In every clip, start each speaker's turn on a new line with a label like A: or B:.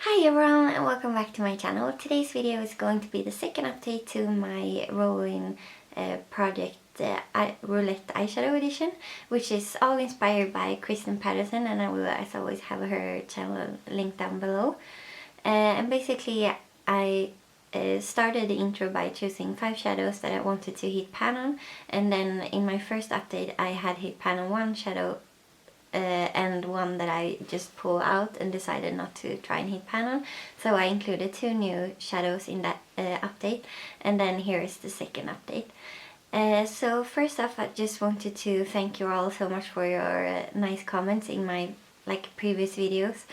A: Hi everyone and welcome back to my channel. Today's video is going to be the second update to my rolling project Roulette eyeshadow edition, which is all inspired by Kristen Patterson, and I will as always have her channel linked down below. And basically I started the intro by choosing 5 shadows that I wanted to hit pan on, and then in my first update I had hit pan on one shadow and one that I just pulled out and decided not to try and hit pan on. So I included 2 new shadows in that update, and then here is the second update. So first off, I just wanted to thank you all so much for your nice comments in my previous videos.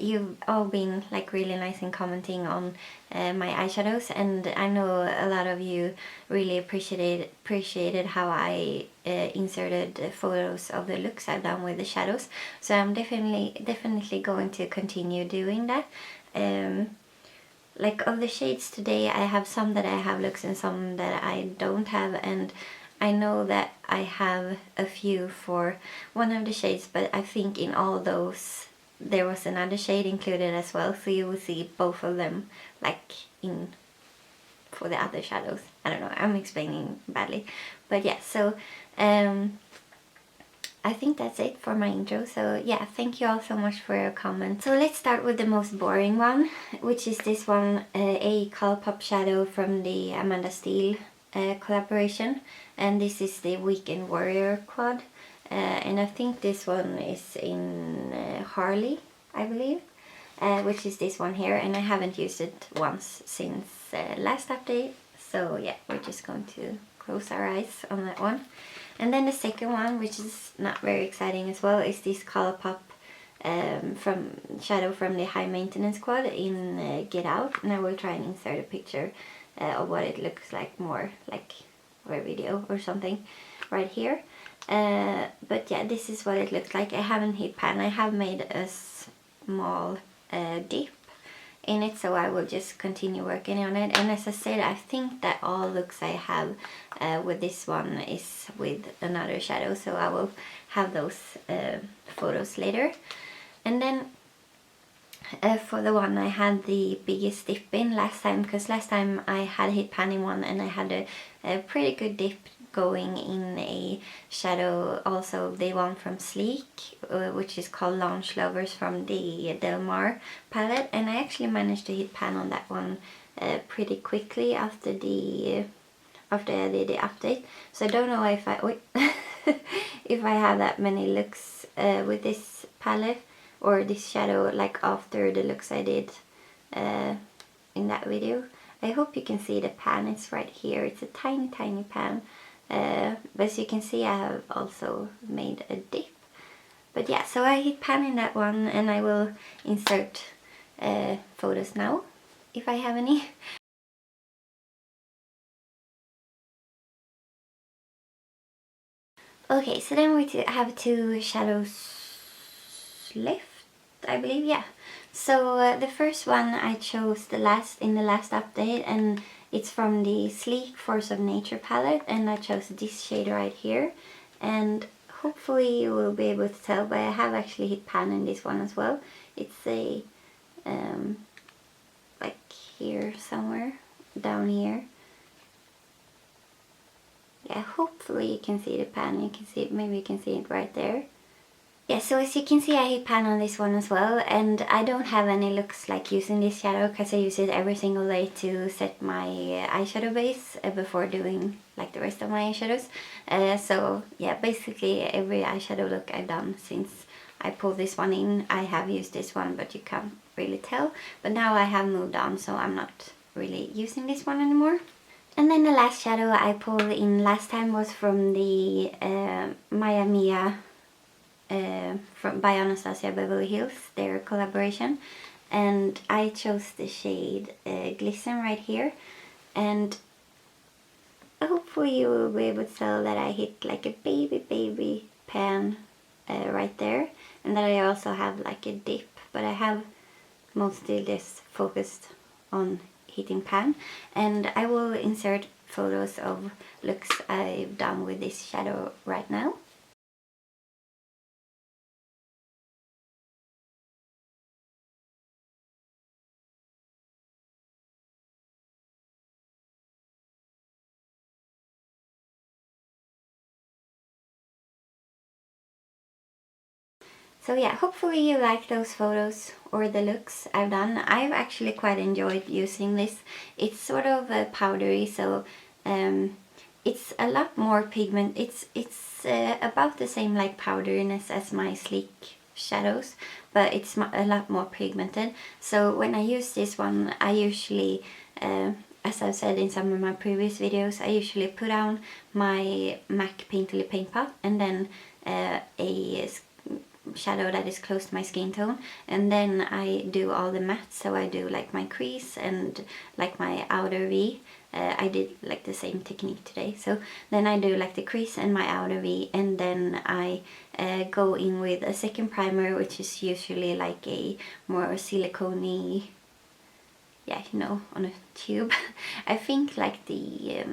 A: You've all been really nice in commenting on my eyeshadows, and I know a lot of you really appreciated how I inserted photos of the looks I've done with the shadows. So I'm definitely going to continue doing that. Of the shades today, I have some that I have looks and some that I don't have, and I know that I have a few for one of the shades, but I think in all those there was another shade included as well, so you will see both of them for the other shadows. I don't know, I'm explaining badly, but yeah, so I think that's it for my intro. So yeah, thank you all so much for your comments. So let's start with the most boring one, which is this one, a Colourpop shadow from the Amanda Steele collaboration, and this is the Weekend Warrior quad, and I think this one is in Harley, I believe, which is this one here, and I haven't used it once since last update, so yeah, we're just going to close our eyes on that one. And then the second one, which is not very exciting as well, is this Colourpop shadow from the High-maintenance quad in Get Out, and I will try and insert a picture of what it looks like, more like for a video or something right here. But yeah, this is what it looks like. I haven't hit pan. I have made a small dip in it, so I will just continue working on it. And as I said, I think that all looks I have with this one is with another shadow, so I will have those photos later. And then for the one I had the biggest dip in last time, because last time I had hit pan in one and I had a pretty good dip going in a shadow, also the one from Sleek, which is called Launch Lovers from the Del Mar palette, and I actually managed to hit pan on that one pretty quickly after I did the update. So I don't know if if I have that many looks with this palette or this shadow after the looks I did in that video. I hope you can see the pan. It's right here. It's a tiny pan. But as you can see, I have also made a dip. But yeah, so I hit pan in that one, and I will insert photos now, if I have any. Okay, so then we have 2 shadows left, I believe, yeah. So the first one I chose in the last update, and it's from the Sleek Force of Nature palette, and I chose this shade right here, and hopefully you will be able to tell, but I have actually hit pan in this one as well. It's a here somewhere, down here. Yeah, hopefully you can see the pan. You can see it, maybe you can see it right there. Yeah, so as you can see, I hit pan on this one as well, and I don't have any looks using this shadow because I use it every single day to set my eyeshadow base before doing the rest of my eyeshadows. So yeah, basically every eyeshadow look I've done since I pulled this one in, I have used this one, but you can't really tell. But now I have moved on, so I'm not really using this one anymore. And then the last shadow I pulled in last time was from the Maya Mia by Anastasia Beverly Hills, their collaboration, and I chose the shade Glisten right here, and hopefully you will be able to tell that I hit a baby pan right there, and that I also have a dip, but I have mostly just focused on hitting pan, and I will insert photos of looks I've done with this shadow right now. So yeah, hopefully you like those photos or the looks I've done. I've actually quite enjoyed using this. It's sort of powdery, so it's a lot more pigment. It's about the same like powderiness as my sleek shadows, but it's a lot more pigmented. So when I use this one, I usually, as I've said in some of my previous videos, I usually put on my MAC Painterly Paint Pot and then a shadow that is close to my skin tone, and then I do all the mattes. So I do like my crease and like my outer V. I did like the same technique today. So then I do like the crease and my outer V, and then I go in with a second primer, which is usually like a more silicone-y, yeah, you know, on a tube. I think like the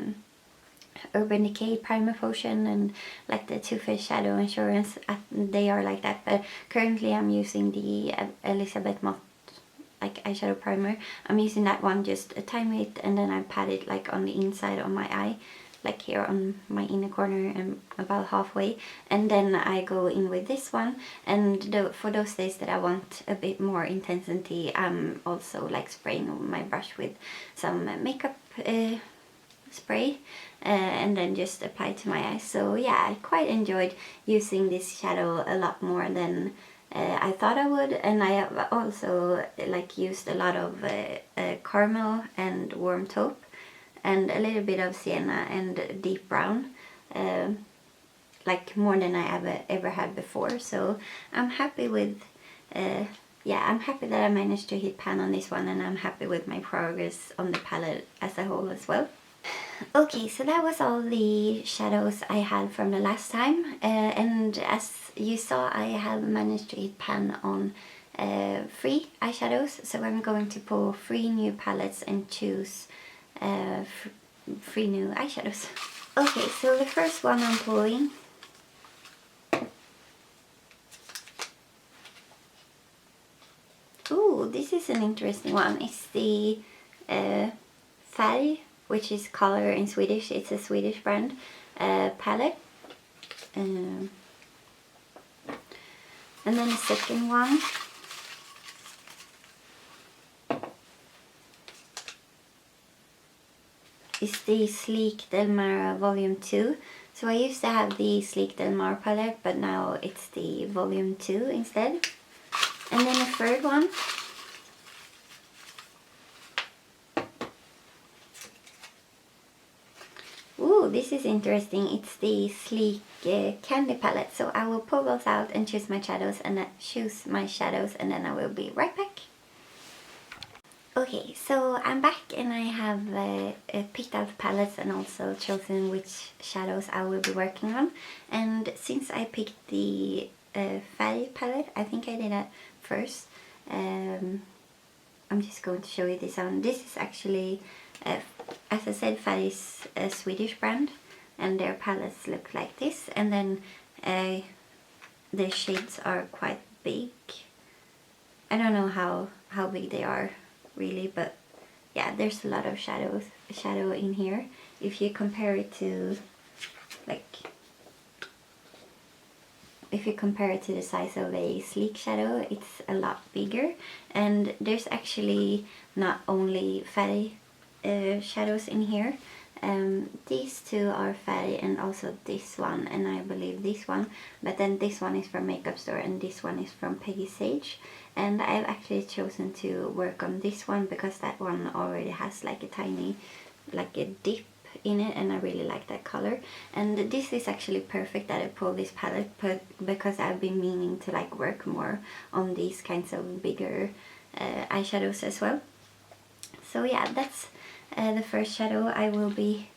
A: Urban Decay Primer Potion and like the Too Faced Shadow Insurance, they are like that, but currently I'm using the Elizabeth Mott like eyeshadow primer. I'm using that one just a tiny bit, and then I pat it like on the inside of my eye, like here on my inner corner and about halfway, and then I go in with this one. And for those days that I want a bit more intensity, I'm also like spraying my brush with some makeup spray and then just apply it to my eyes. So yeah, I quite enjoyed using this shadow a lot more than I thought I would, and I have also like used a lot of caramel and warm taupe and a little bit of sienna and deep brown, like more than I ever had before. So I'm happy with yeah, I'm happy that I managed to hit pan on this one, and I'm happy with my progress on the palette as a whole as well. Okay, so that was all the shadows I had from the last time, and as you saw, I have managed to hit pan on 3 eyeshadows. So I'm going to pull 3 new palettes and choose 3 new eyeshadows. Okay, so the first one I'm pulling this is an interesting one. It's the Färg, which is color in Swedish. It's a Swedish brand palette. And then the second one is the Sleek Del Mar Volume 2. So I used to have the Sleek Del Mar palette, but now it's the Volume 2 instead. And then the third one this is interesting. It's the Sleek Candy palette. So I will pull those out and choose my shadows, and then I will be right back. Okay, so I'm back, and I have picked out the palettes and also chosen which shadows I will be working on. And since I picked the Färg palette, I think I did that first. I'm just going to show you this one. This is actually, as I said, Färg is a Swedish brand, and their palettes look like this. And then their shades are quite big. I don't know how big they are really, but yeah, there's a lot of shadow in here. If you compare it to the size of a Sleek shadow, it's a lot bigger. And there's actually not only Färg shadows in here. These two are Färg, and also this one, and I believe this one, but then this one is from Makeup Store and this one is from Peggy Sage. And I've actually chosen to work on this one because that one already has like a tiny, like a dip in it, and I really like that color. And this is actually perfect that I pulled this palette, because I've been meaning to like work more on these kinds of bigger eyeshadows as well. So yeah, that's the first shadow I will be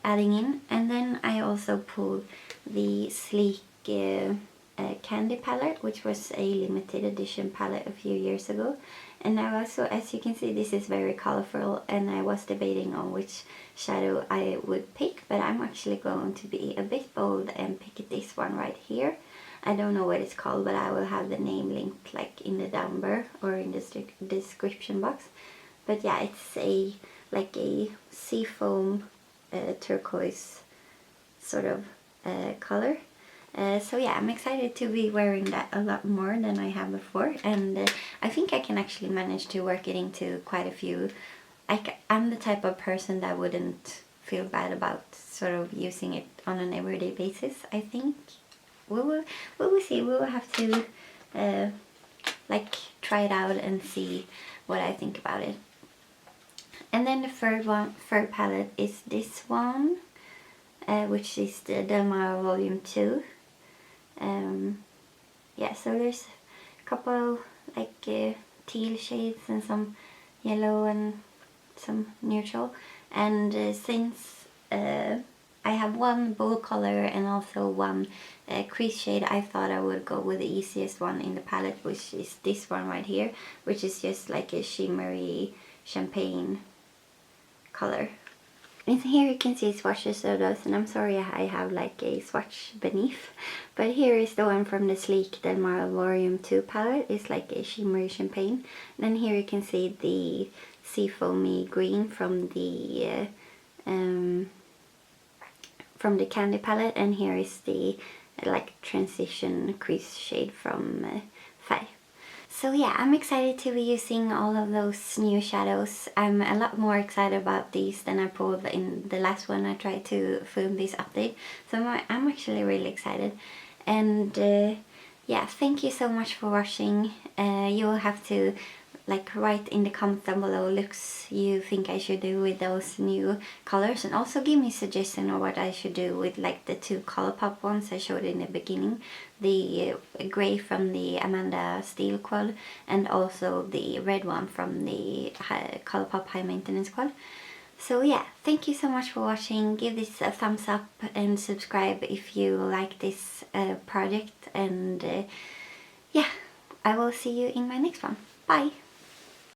A: adding in. And then I also pulled the Sleek Candy palette, which was a limited edition palette a few years ago. And now also, as you can see, this is very colorful, and I was debating on which shadow I would pick, but I'm actually going to be a bit bold and pick this one right here. I don't know what it's called, but I will have the name linked like in the down bar or in the description box. But yeah, it's like a seafoam turquoise sort of color. So yeah, I'm excited to be wearing that a lot more than I have before, and I think I can actually manage to work it into quite a few. I'm the type of person that wouldn't feel bad about sort of using it on an everyday basis. I think we will see. We will have to like try it out and see what I think about it. And then the third palette is this one, which is the Delmar Volume 2. Yeah, so there's a couple like teal shades and some yellow and some neutral. And since I have one bold color and also one crease shade, I thought I would go with the easiest one in the palette, which is this one right here, which is just like a shimmery champagne color. And here you can see swatches of those, and I'm sorry I have like a swatch beneath, but here is the one from the sleek Delmar Volume 2 palette. It's like a shimmery champagne. And then here you can see the seafoamy green from the candy palette, and here is the like transition crease shade from Faye. So yeah, I'm excited to be using all of those new shadows. I'm a lot more excited about these than I pulled in the last one I tried to film this update. So I'm actually really excited. And yeah, thank you so much for watching. You will have to like write in the comments down below looks you think I should do with those new colors, and also give me suggestion on what I should do with like the two Colourpop ones I showed in the beginning, the grey from the Amanda Steel quad and also the red one from the Colourpop High-maintenance quad. So yeah, thank you so much for watching. Give this a thumbs up and subscribe if you like this project, and yeah, I will see you in my next one. Bye!